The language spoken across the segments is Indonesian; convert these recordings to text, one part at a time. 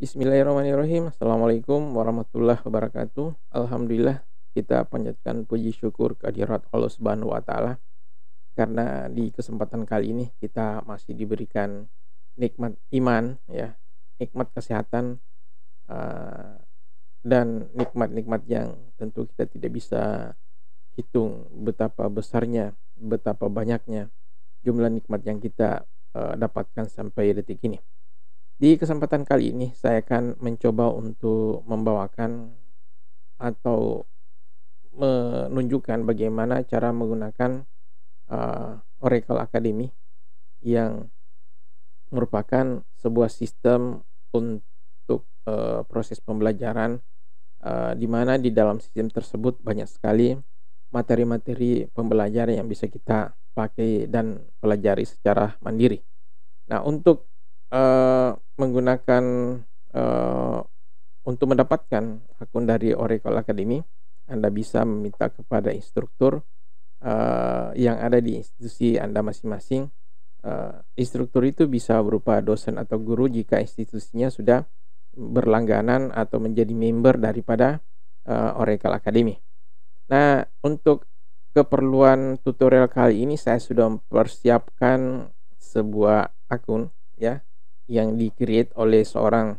Bismillahirrahmanirrahim. Assalamualaikum warahmatullahi wabarakatuh. Alhamdulillah, kita panjatkan puji syukur kehadirat Allah Subhanahu wa taala karena di kesempatan kali ini kita masih diberikan nikmat iman ya, nikmat kesehatan eh, dan nikmat-nikmat yang tentu kita tidak bisa hitung betapa besarnya, betapa banyaknya jumlah nikmat yang kita dapatkan sampai detik ini. Di kesempatan kali ini saya akan mencoba untuk membawakan atau menunjukkan bagaimana cara menggunakan Oracle Academy yang merupakan sebuah sistem untuk proses pembelajaran, di mana di dalam sistem tersebut banyak sekali materi-materi pembelajaran yang bisa kita pakai dan pelajari secara mandiri. Nah, untuk menggunakan, eee, untuk mendapatkan akun dari Oracle Academy, Anda bisa meminta kepada instruktur, yang ada di institusi Anda masing-masing. Instruktur itu bisa berupa dosen atau guru jika institusinya sudah berlangganan atau menjadi member daripada, Oracle Academy. Nah, untuk keperluan tutorial kali ini saya sudah mempersiapkan sebuah akun ya, yang di-create oleh seorang,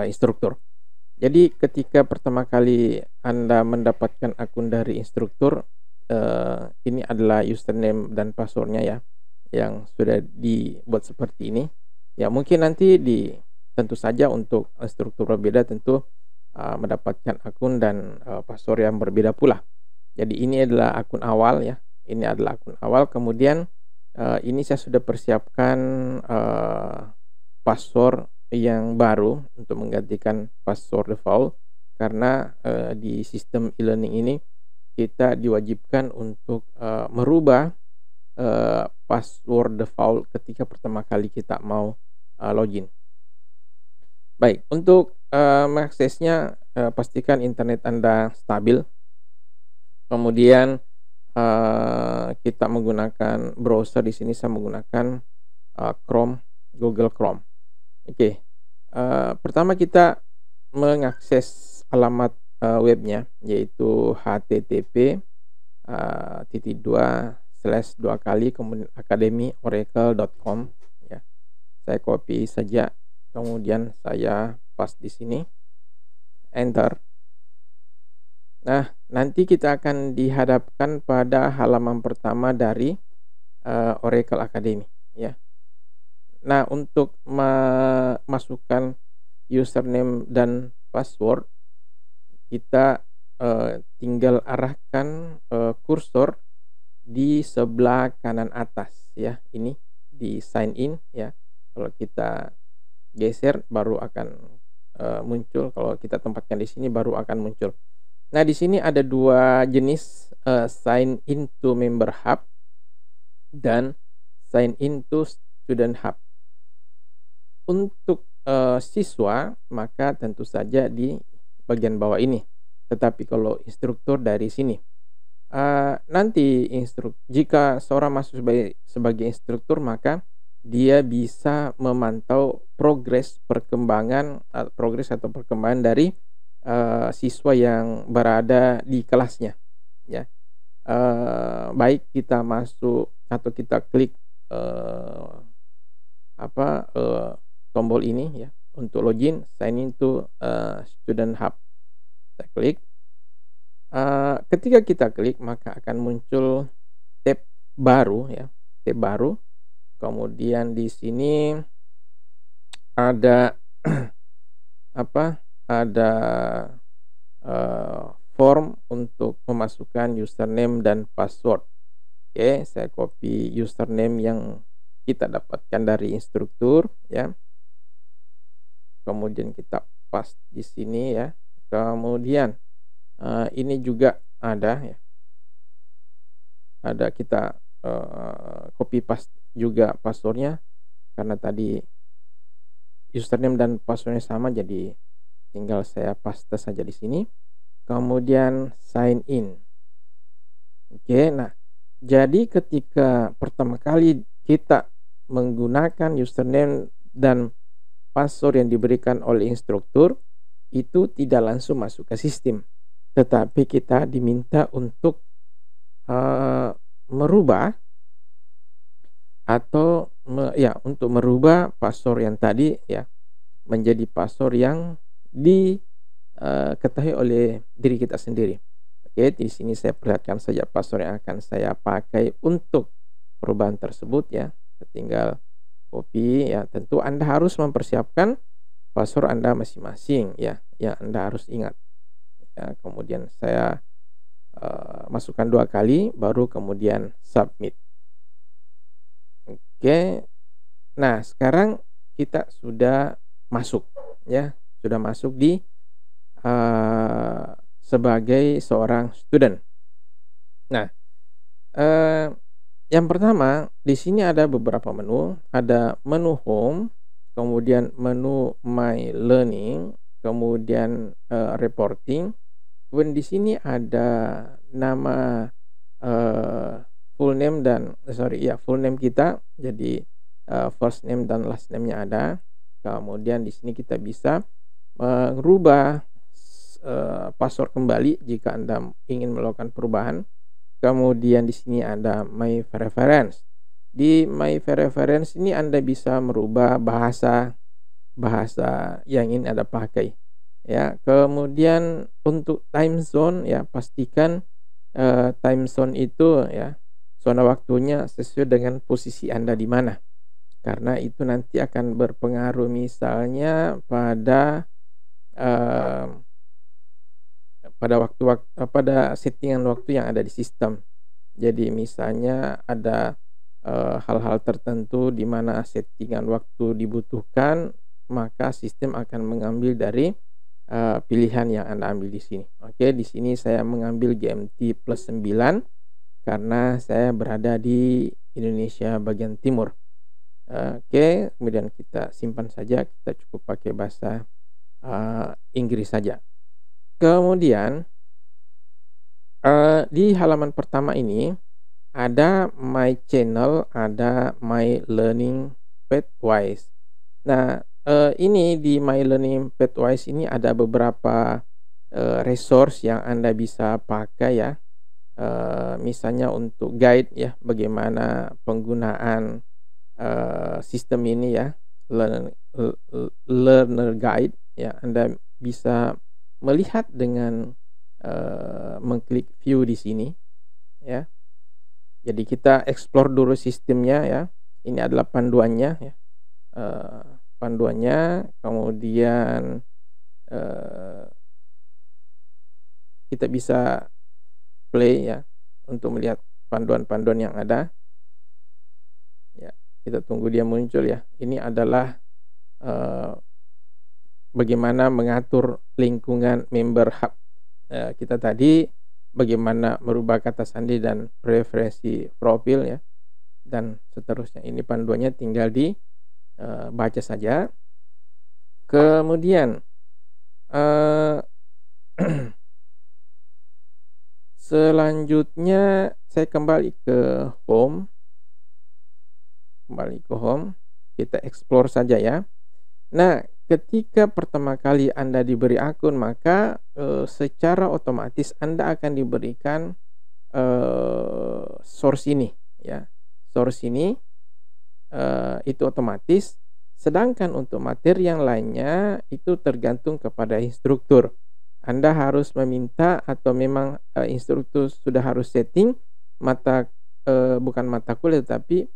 instruktur. Jadi ketika pertama kali Anda mendapatkan akun dari instruktur, ini adalah username dan password-nya ya, yang sudah dibuat seperti ini. Ya mungkin nanti tentu saja untuk instruktur berbeda tentu, mendapatkan akun dan, password yang berbeda pula. Jadi ini adalah akun awal ya, ini adalah akun awal kemudian ini saya sudah persiapkan, password yang baru untuk menggantikan password default karena, di sistem e-learning ini kita diwajibkan untuk, merubah, password default ketika pertama kali kita mau, login. Baik, untuk, mengaksesnya, pastikan internet Anda stabil, kemudian kita menggunakan browser. Di sini saya menggunakan, Chrome, Google Chrome. Oke, pertama kita mengakses alamat, webnya yaitu http, titik dua slash dua kali kemudian academyoracle.com ya. Saya copy saja, kemudian saya paste di sini, enter. Nah, nanti kita akan dihadapkan pada halaman pertama dari, Oracle Academy, ya. Nah, untuk memasukkan username dan password, kita, tinggal arahkan, kursor di sebelah kanan atas, ya. Ini di sign in, ya. Kalau kita geser baru akan, muncul, kalau kita tempatkan di sini baru akan muncul. Nah, di sini ada dua jenis, sign into member hub dan sign into student hub. Untuk, siswa maka tentu saja di bagian bawah ini, tetapi kalau instruktur dari sini. Nanti jika seorang masuk sebagai instruktur maka dia bisa memantau progres atau perkembangan dari siswa yang berada di kelasnya ya. Baik kita masuk atau kita klik tombol ini ya untuk login, sign in to student hub. Kita klik. Ketika kita klik maka akan muncul tab baru ya, tab baru. Kemudian di sini ada ada form untuk memasukkan username dan password. Oke, saya copy username yang kita dapatkan dari instruktur ya. Kemudian kita paste di sini ya. Kemudian ini juga ada ya. Ada kita copy paste juga passwordnya karena tadi username dan passwordnya sama, jadi tinggal saya paste saja di sini. Kemudian sign in. Oke, nah jadi ketika pertama kali kita menggunakan username dan password yang diberikan oleh instruktur itu tidak langsung masuk ke sistem, tetapi kita diminta untuk merubah atau untuk merubah password yang tadi ya menjadi password yang diketahui oleh diri kita sendiri. Oke, di sini saya perlihatkan saja password yang akan saya pakai untuk perubahan tersebut ya. Saya tinggal copy ya. Tentu Anda harus mempersiapkan password Anda masing-masing ya, yang Anda harus ingat. Ya, kemudian saya masukkan 2 kali baru kemudian submit. Oke. Nah, sekarang kita sudah masuk ya, sudah masuk di sebagai seorang student. Nah, yang pertama di sini ada beberapa menu, ada menu home, kemudian menu my learning, kemudian reporting. Kemudian di sini ada nama full name full name kita. Jadi first name dan last name-nya ada. Kemudian di sini kita bisa merubah password kembali jika Anda ingin melakukan perubahan. Kemudian di sini ada my preference. Di my preference ini Anda bisa merubah bahasa yang ingin Anda pakai. Ya, kemudian untuk time zone ya pastikan time zone itu ya zona waktunya sesuai dengan posisi Anda di mana. Karena itu nanti akan berpengaruh misalnya pada pada settingan waktu yang ada di sistem. Jadi misalnya ada hal-hal tertentu di mana settingan waktu dibutuhkan, maka sistem akan mengambil dari pilihan yang Anda ambil di sini. Oke, di sini saya mengambil GMT plus 9 karena saya berada di Indonesia bagian timur. Oke, kemudian kita simpan saja, kita cukup pakai bahasa Inggris saja. Kemudian di halaman pertama ini ada my channel, ada my learning pathways. Nah, ini di my learning pathways ini ada beberapa resource yang Anda bisa pakai ya. Misalnya untuk guide ya, bagaimana penggunaan sistem ini ya, learner guide ya. Anda bisa melihat dengan mengklik view di sini ya. Jadi kita explore dulu sistemnya ya. Ini adalah panduannya ya. Kemudian kita bisa play ya untuk melihat panduan-panduan yang ada. Ya, kita tunggu dia muncul ya. Ini adalah bagaimana mengatur lingkungan member hub kita tadi, bagaimana merubah kata sandi dan preferensi profil ya, dan seterusnya. Ini panduannya tinggal dibaca saja. Kemudian selanjutnya saya kembali ke home. Kita explore saja ya. Nah, ketika pertama kali Anda diberi akun, maka secara otomatis Anda akan diberikan source ini ya. Source ini itu otomatis. Sedangkan untuk materi yang lainnya itu tergantung kepada instruktur. Anda harus meminta atau memang instruktur sudah harus setting bukan mata kuliah, tetapi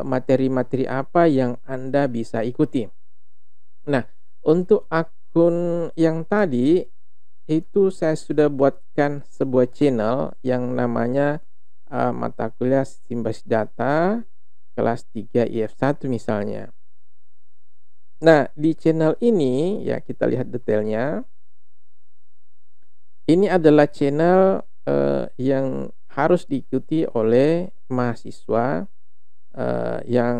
materi-materi apa yang Anda bisa ikuti. Nah, untuk akun yang tadi itu saya sudah buatkan sebuah channel yang namanya mata kuliah Sistem Basis Data kelas 3 IF1 misalnya. Nah, di channel ini ya kita lihat detailnya. Ini adalah channel yang harus diikuti oleh mahasiswa yang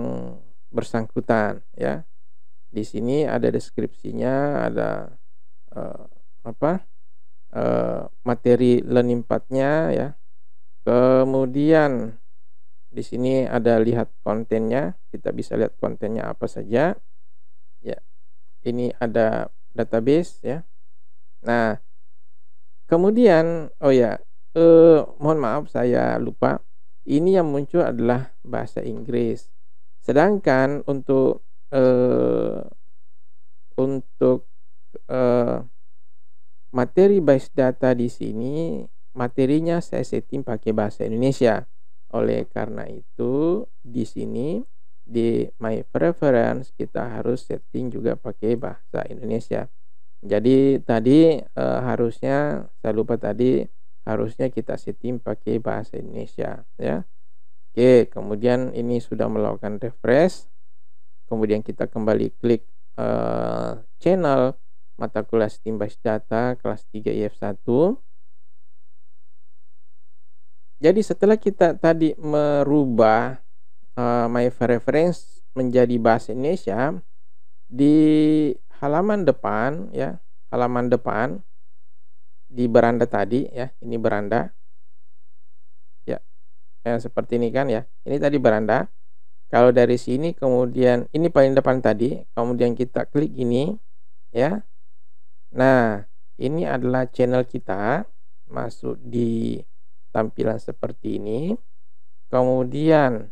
bersangkutan ya. Di sini ada deskripsinya, ada materi learning path-nya ya. Kemudian di sini ada lihat kontennya, kita bisa lihat kontennya apa saja. Ya. ini ada database ya. Nah, kemudian mohon maaf saya lupa. Ini yang muncul adalah bahasa Inggris. Sedangkan untuk materi base data di sini, materinya saya setting pakai bahasa Indonesia. Oleh karena itu, di sini di My Preference kita harus setting juga pakai bahasa Indonesia. Jadi tadi harusnya saya lupa tadi, harusnya kita setting pakai bahasa Indonesia ya. Oke, kemudian ini sudah melakukan refresh. Kemudian kita kembali klik channel mata kuliah Sistem Base Data kelas 3 IF1. Jadi setelah kita tadi merubah My Reference menjadi bahasa Indonesia, di halaman depan ya, halaman depan di beranda tadi ya, ini beranda ya, seperti ini kan ya, ini tadi beranda. Kalau dari sini kemudian ini paling depan tadi, kemudian kita klik ini ya. Nah, ini adalah channel kita, masuk di tampilan seperti ini. Kemudian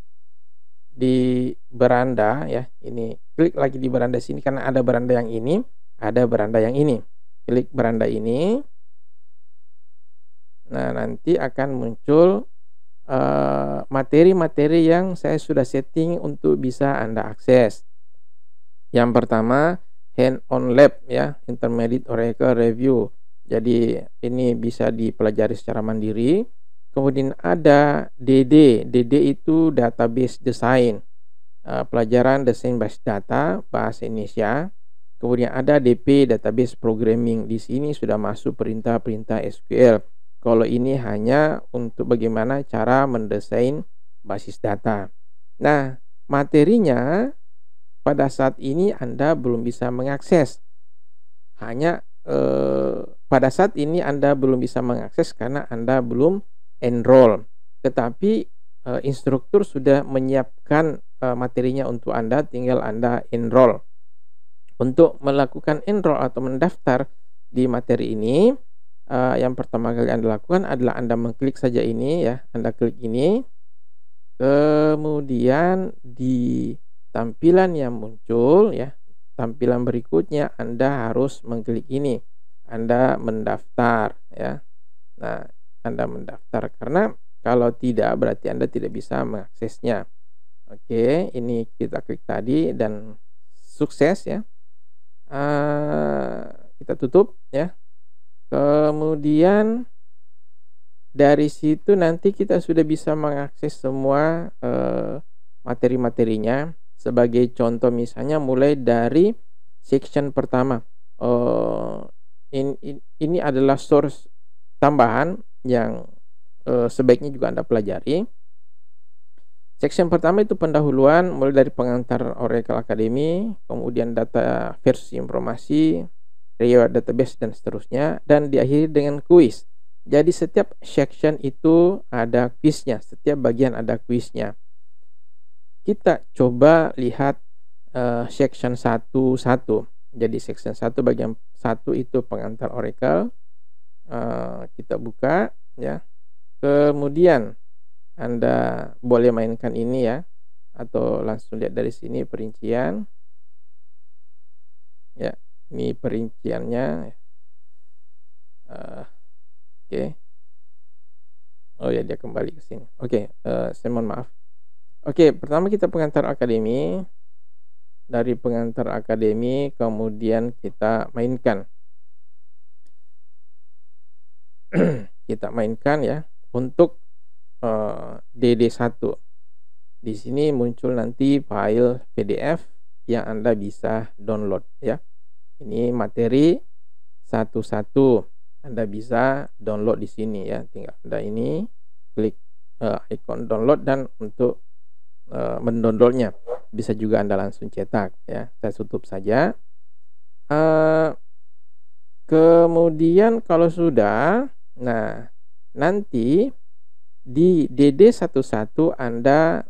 di beranda ya, ini klik lagi di beranda sini karena ada beranda yang ini, ada beranda yang ini. Klik beranda ini. Nah, nanti akan muncul materi-materi yang saya sudah setting untuk bisa Anda akses. Yang pertama, hand-on lab ya, intermediate Oracle review. Jadi ini bisa dipelajari secara mandiri. Kemudian ada DD itu database design, pelajaran desain base data bahasa Indonesia. Kemudian ada DP database programming. Di sini sudah masuk perintah-perintah SQL. Kalau ini hanya untuk bagaimana cara mendesain basis data. Nah, materinya pada saat ini Anda belum bisa mengakses. Hanya pada saat ini Anda belum bisa mengakses karena Anda belum enroll. Tetapi instruktur sudah menyiapkan materinya untuk Anda, tinggal Anda enroll. Untuk melakukan enroll atau mendaftar di materi ini, yang pertama kali Anda lakukan adalah Anda mengklik saja ini ya, Anda klik ini. Kemudian di tampilan yang muncul ya, tampilan berikutnya Anda harus mengklik ini, Anda mendaftar ya. Nah, Anda mendaftar karena kalau tidak berarti Anda tidak bisa mengaksesnya. Oke, ini kita klik tadi dan sukses ya. Kita tutup ya. Kemudian dari situ nanti kita sudah bisa mengakses semua materi-materinya. Sebagai contoh misalnya mulai dari section pertama. Ini adalah source tambahan yang sebaiknya juga Anda pelajari. Section pertama itu pendahuluan mulai dari pengantar Oracle Academy, kemudian data versi informasi, reward database dan seterusnya, dan diakhiri dengan kuis. Jadi setiap section itu ada kuisnya, setiap bagian ada kuisnya. Kita coba lihat section 1. Jadi section 1 bagian 1 itu pengantar Oracle. Kita buka ya. Kemudian Anda boleh mainkan ini ya, atau langsung lihat dari sini perincian. Ya, ini perinciannya. Oke. Oh ya, dia kembali ke sini. Oke, saya mohon maaf. Oke, pertama kita pengantar akademi. Dari pengantar akademi kemudian kita mainkan. Kita mainkan ya untuk DD1. Di sini muncul nanti file PDF yang Anda bisa download ya. Ini materi 1. Anda bisa download di sini ya. Tinggal Anda ini klik ikon download dan untuk mendownloadnya. Bisa juga Anda langsung cetak ya. Saya tutup saja. Kemudian kalau sudah, nah nanti di DD11 Anda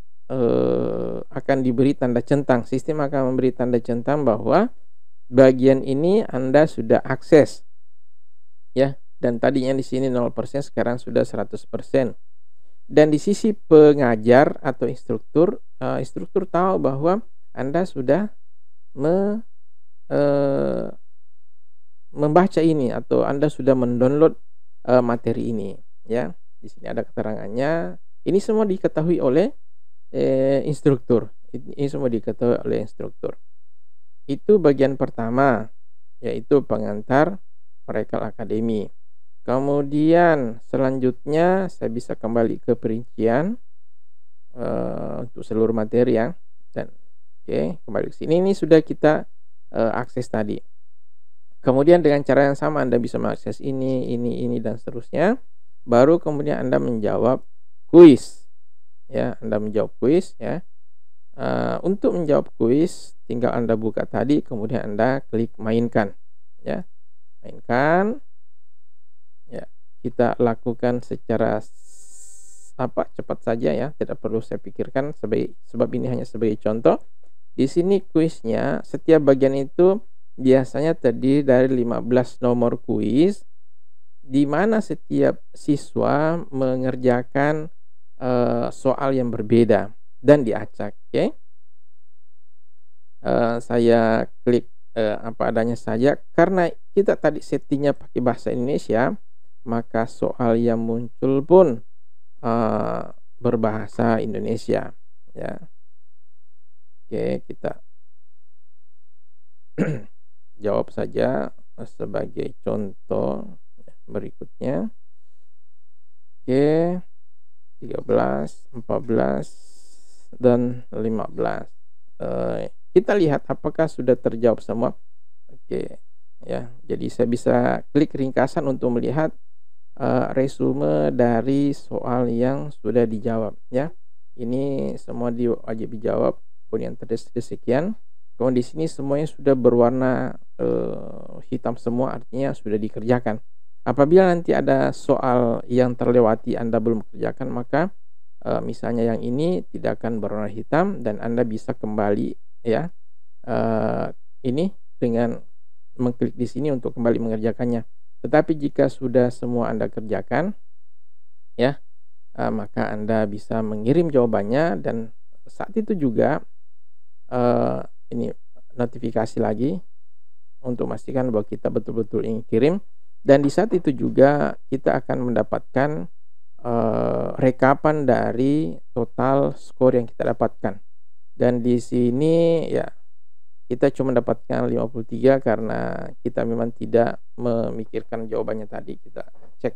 akan diberi tanda centang. Sistem akan memberi tanda centang bahwa bagian ini Anda sudah akses ya, dan tadinya di sini 0%, sekarang sudah 100%. Dan di sisi pengajar atau instruktur, instruktur tahu bahwa Anda sudah me eee, membaca ini atau Anda sudah mendownload, materi ini ya. Di sini ada keterangannya. Ini semua diketahui oleh, instruktur. Ini semua diketahui oleh instruktur. Itu bagian pertama, yaitu pengantar Oracle Academy. Kemudian selanjutnya saya bisa kembali ke perincian, untuk seluruh materi ya, dan kembali ke sini. Ini sudah kita, akses tadi. Kemudian dengan cara yang sama Anda bisa mengakses ini, dan seterusnya. Baru kemudian Anda menjawab kuis ya, Anda menjawab kuis ya. Untuk menjawab kuis tinggal Anda buka tadi, kemudian Anda klik mainkan ya. Mainkan ya. Kita lakukan secara cepat saja ya, tidak perlu saya pikirkan sebab ini hanya sebagai contoh. Di sini kuisnya, setiap bagian itu biasanya terdiri dari 15 nomor kuis, di mana setiap siswa mengerjakan soal yang berbeda dan diacak. Saya klik apa adanya saja, karena kita tadi settingnya pakai bahasa Indonesia, maka soal yang muncul pun berbahasa Indonesia ya. Kita jawab saja sebagai contoh berikutnya. 13, 14, dan 15. Kita lihat apakah sudah terjawab semua. Ya. Jadi saya bisa klik ringkasan untuk melihat resume dari soal yang sudah dijawab ya. Ini semua wajib dijawab, kemudian terdesak sekian. Kemudian di sini semuanya sudah berwarna hitam semua, artinya sudah dikerjakan. Apabila nanti ada soal yang terlewati Anda belum kerjakan, maka misalnya yang ini tidak akan berwarna hitam dan Anda bisa kembali ya, ini dengan mengklik di sini untuk kembali mengerjakannya. Tetapi jika sudah semua Anda kerjakan ya, maka Anda bisa mengirim jawabannya, dan saat itu juga ini notifikasi lagi untuk memastikan bahwa kita betul-betul ingin kirim. Dan di saat itu juga kita akan mendapatkan rekapan dari total skor yang kita dapatkan. Dan di sini ya kita cuma dapatkan 53 karena kita memang tidak memikirkan jawabannya tadi, kita cek.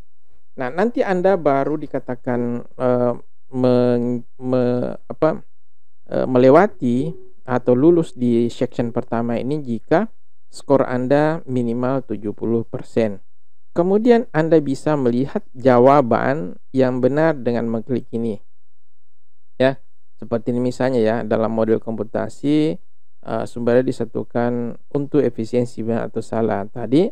Nah, nanti Anda baru dikatakan melewati atau lulus di section pertama ini jika skor Anda minimal 70%. Kemudian Anda bisa melihat jawaban yang benar dengan mengklik ini ya. Seperti ini misalnya ya, dalam model komputasi sumbernya disatukan untuk efisiensi benar atau salah. Tadi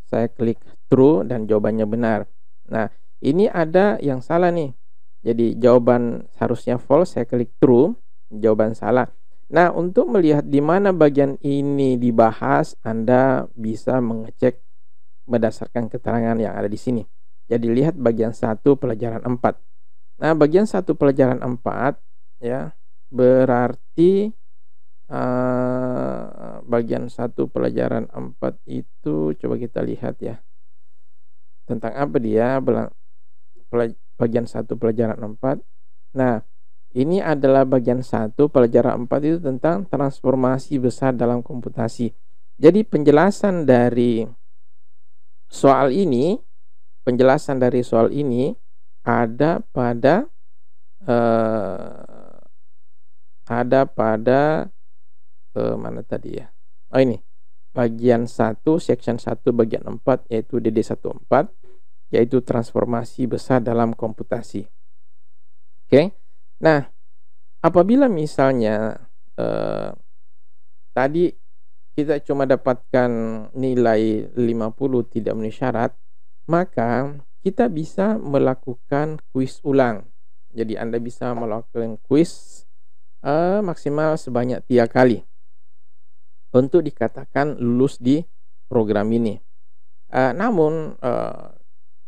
saya klik true dan jawabannya benar. Nah, ini ada yang salah nih. Jadi jawaban harusnya false, saya klik true, jawaban salah. Nah, untuk melihat di mana bagian ini dibahas, Anda bisa mengecek berdasarkan keterangan yang ada di sini. Jadi lihat bagian 1 pelajaran 4. Nah, bagian 1 pelajaran 4 ya, berarti bagian 1 pelajaran 4 itu coba kita lihat ya. Tentang apa dia? Bagian 1 pelajaran 4. Nah, ini adalah bagian 1 pelajaran 4 itu tentang transformasi besar dalam komputasi. Jadi penjelasan dari soal ini ada pada mana tadi ya? Oh, ini bagian 1 section 1 bagian 4, yaitu DD14, yaitu transformasi besar dalam komputasi. Nah, apabila misalnya tadi kita cuma dapatkan nilai 50 tidak memenuhi syarat, maka kita bisa melakukan kuis ulang. Jadi Anda bisa melakukan kuis maksimal sebanyak 3 kali. untuk dikatakan lulus di program ini. Namun,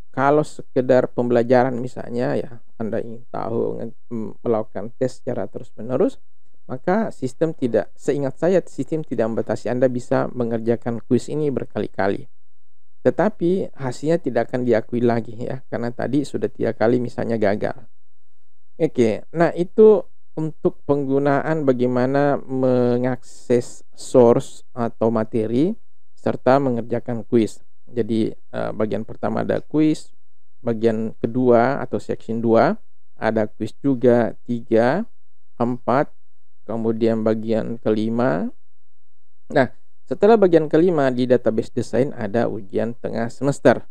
kalau sekedar pembelajaran misalnya ya, Anda ingin tahu melakukan tes secara terus-menerus, maka seingat saya sistem tidak membatasi Anda bisa mengerjakan kuis ini berkali-kali. Tetapi hasilnya tidak akan diakui lagi ya, karena tadi sudah 3 kali misalnya gagal. Oke, nah itu untuk penggunaan bagaimana mengakses source atau materi serta mengerjakan kuis. Jadi, bagian pertama ada kuis, bagian kedua atau section 2 ada kuis juga 3, 4, kemudian bagian kelima. Nah, setelah bagian kelima di database design ada ujian tengah semester.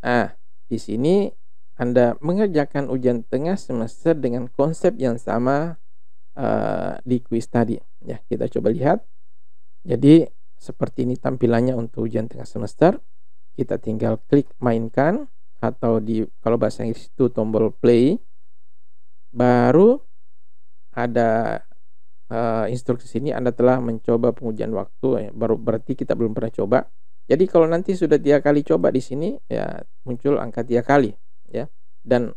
Nah, di sini Anda mengerjakan ujian tengah semester dengan konsep yang sama di kuis tadi. Ya, kita coba lihat. Jadi seperti ini tampilannya untuk ujian tengah semester. Kita tinggal klik mainkan atau kalau bahasa Inggris itu tombol play. Baru ada instruksi sini Anda telah mencoba pengujian waktu ya, baru berarti kita belum pernah coba. Jadi kalau nanti sudah 3 kali coba di sini ya muncul angka 3 kali ya. Dan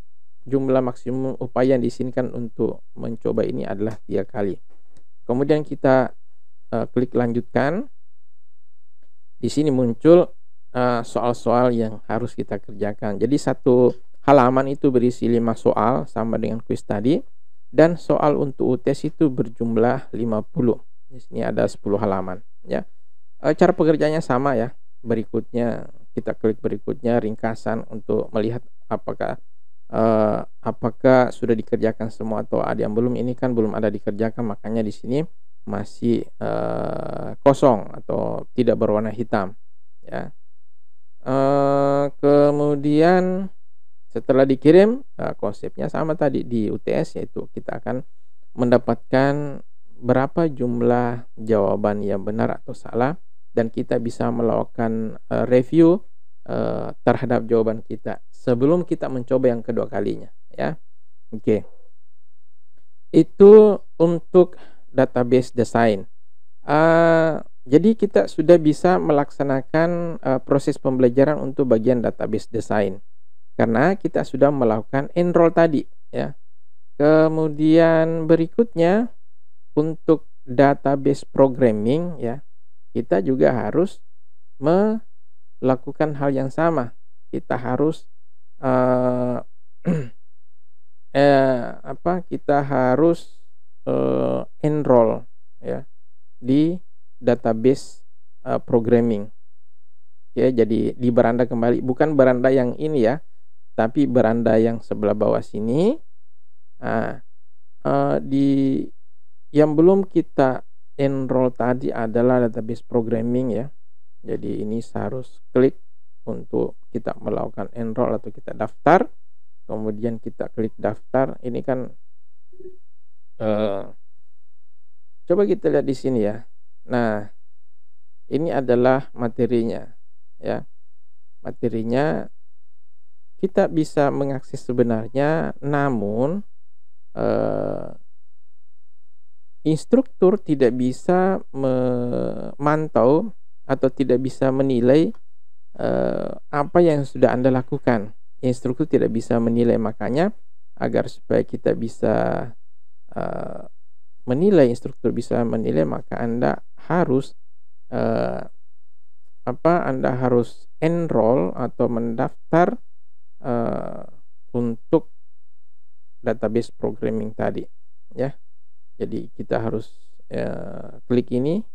jumlah maksimum upaya yang diizinkan untuk mencoba ini adalah 3 kali. Kemudian kita klik lanjutkan. Di sini muncul soal-soal yang harus kita kerjakan. Jadi satu halaman itu berisi 5 soal sama dengan kuis tadi. Dan soal untuk UTS itu berjumlah 50. Di sini ada 10 halaman ya. Cara pekerjaannya sama ya. Berikutnya kita klik berikutnya ringkasan untuk melihat apakah sudah dikerjakan semua atau ada yang belum. Ini kan belum ada dikerjakan, makanya di sini masih kosong atau tidak berwarna hitam ya. Kemudian setelah dikirim, konsepnya sama tadi di UTS, yaitu kita akan mendapatkan berapa jumlah jawaban yang benar atau salah, dan kita bisa melakukan review terhadap jawaban kita sebelum kita mencoba yang kedua kalinya ya. Oke. Itu untuk database design. Jadi kita sudah bisa melaksanakan proses pembelajaran untuk bagian database design. Karena kita sudah melakukan enroll tadi ya. Kemudian berikutnya untuk database programming ya, kita juga harus melakukan hal yang sama. Kita harus kita harus enroll ya di database programming. Ya, jadi di beranda kembali, bukan beranda yang ini ya, tapi beranda yang sebelah bawah sini. Yang belum kita enroll tadi adalah database programming ya. Jadi ini harus klik untuk kita melakukan enroll atau kita daftar. Kemudian kita klik daftar. Ini kan coba kita lihat di sini ya. Nah, ini adalah materinya ya. Materinya kita bisa mengakses sebenarnya, namun instruktur tidak bisa memantau atau tidak bisa menilai apa yang sudah Anda lakukan. Instruktur tidak bisa menilai, makanya agar supaya kita bisa menilai, instruktur bisa menilai, maka Anda harus Anda harus enroll atau mendaftar untuk database programming tadi ya. Jadi kita harus klik ini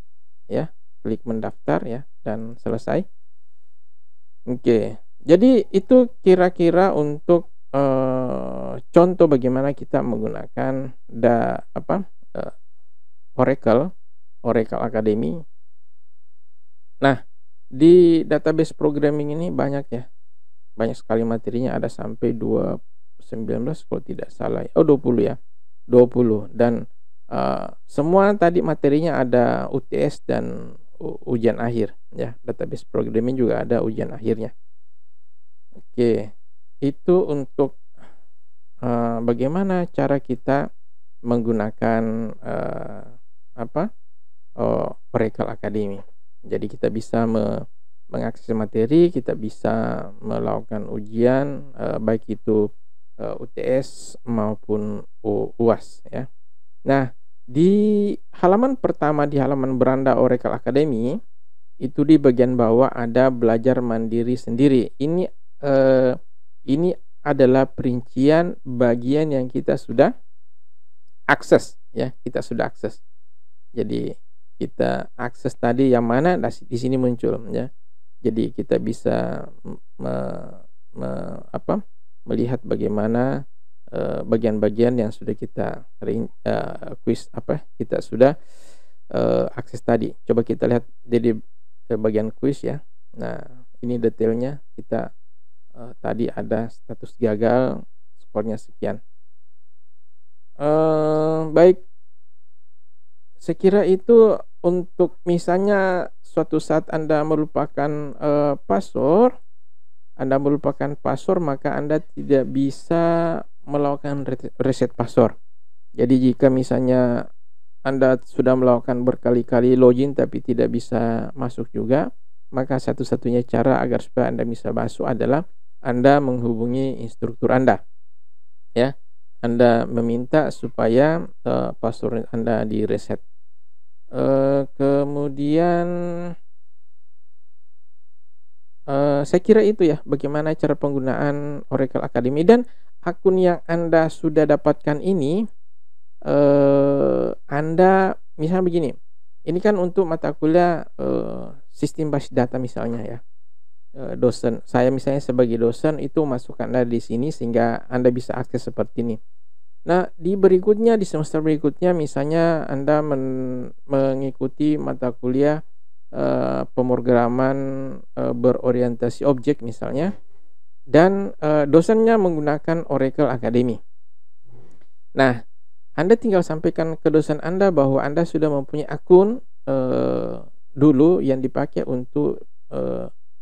ya, klik mendaftar ya, dan selesai. Oke, jadi itu kira-kira untuk contoh bagaimana kita menggunakan Oracle Academy. Nah, di database programming ini banyak ya, banyak sekali materinya, ada sampai 19 kalau tidak salah. 20 ya, 20. Dan semua tadi materinya ada UTS dan ujian akhir ya. Database programming juga ada ujian akhirnya. Oke, itu untuk bagaimana cara kita menggunakan Oracle Academy. Jadi kita bisa mengakses materi, kita bisa melakukan ujian, baik itu UTS maupun UAS ya. Nah, di halaman pertama, di halaman beranda Oracle Academy, itu di bagian bawah ada belajar mandiri sendiri. Ini adalah perincian bagian yang kita sudah akses ya, kita sudah akses. Jadi kita akses tadi yang mana di sini muncul ya. Jadi kita bisa melihat bagaimana bagian-bagian yang sudah kita kita sudah akses tadi. Coba kita lihat jadi bagian quiz ya. Nah, ini detailnya. Kita tadi ada status gagal, skornya sekian. Baik, saya kira itu untuk misalnya suatu saat Anda melupakan password, maka Anda tidak bisa melakukan reset password. Jadi jika misalnya Anda sudah melakukan berkali-kali login tapi tidak bisa masuk juga, maka satu-satunya cara agar supaya Anda bisa masuk adalah Anda menghubungi instruktur Anda. Ya. Anda meminta supaya password Anda direset. Kemudian saya kira itu ya, bagaimana cara penggunaan Oracle Academy, dan akun yang Anda sudah dapatkan ini, Anda misalnya begini, ini kan untuk mata kuliah sistem basis data misalnya ya. Dosen, saya misalnya sebagai dosen itu masukkan Anda di sini sehingga Anda bisa akses seperti ini. Nah, di semester berikutnya misalnya Anda mengikuti mata kuliah pemrograman berorientasi objek misalnya, dan dosennya menggunakan Oracle Academy. Nah, Anda tinggal sampaikan ke dosen Anda bahwa Anda sudah mempunyai akun dulu yang dipakai untuk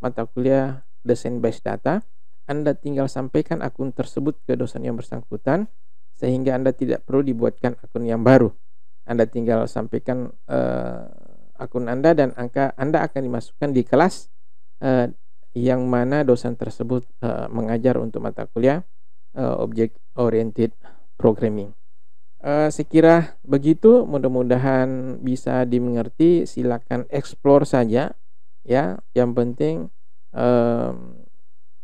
mata kuliah desain base data. Anda tinggal sampaikan akun tersebut ke dosen yang bersangkutan, sehingga Anda tidak perlu dibuatkan akun yang baru. Anda tinggal sampaikan akun Anda, dan Anda akan dimasukkan di kelas yang mana dosen tersebut mengajar untuk mata kuliah Object Oriented Programming. Saya kira begitu, mudah-mudahan bisa dimengerti. Silakan explore saja ya. Yang penting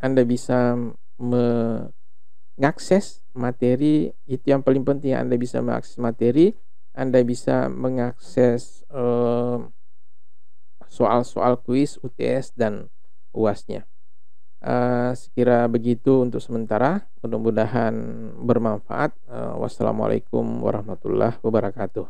Anda bisa mengakses materi, itu yang paling penting. Anda bisa mengakses materi, Anda bisa mengakses soal-soal kuis, UTS dan UAS-nya. Sekira begitu untuk sementara, mudah-mudahan bermanfaat. Wassalamualaikum warahmatullahi wabarakatuh.